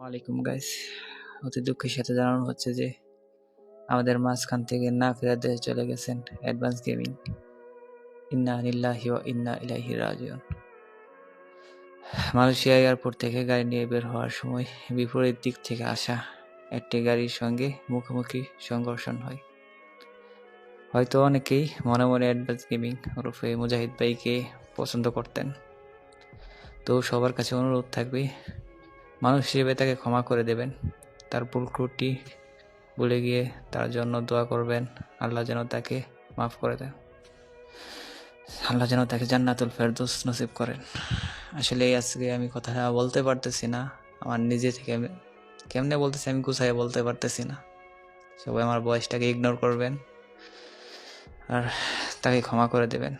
ওয়ালাইকুম গাইস। অতি দুঃখের সাথে জানানো হচ্ছে যে আমাদের মাঝখান থেকে না ফেরার দেশে চলে গেছেন অ্যাডভান্স গেমিং। ইন্না লিল্লাহি ওয়া ইন্না ইলাইহি রাজিউন। মালয়েশিয়া এয়ারপোর্ট থেকে গাড়ি নিয়ে বের হওয়ার সময় বিপরীত দিক থেকে আসা একটি গাড়ির সঙ্গে মুখোমুখি সংঘর্ষণ হয়। হয়তো অনেকেই মনে মনে অ্যাডভান্স গেমিং ওরফে মুজাহিদ ভাইকে পছন্দ করতেন। তো সবার কাছে অনুরোধ থাকবে, মানুষ হিসেবে তাকে ক্ষমা করে দেবেন। তার ভুল ত্রুটি ভুলে গিয়ে তার জন্য দোয়া করবেন, আল্লাহ যেন তাকে মাফ করে দেন, আল্লাহ যেন তাকে জান্নাতুল ফেরদৌস নসিব করেন। আসলে আজকে আমি কথা বলতে পারতেছি না, আমার নিজে থেকে আমি কেমনে বলতেছি আমি গুছাইয়ে বলতে পারতেছি না। সবাই আমার বয়সটাকে ইগনোর করবেন আর তাকে ক্ষমা করে দেবেন।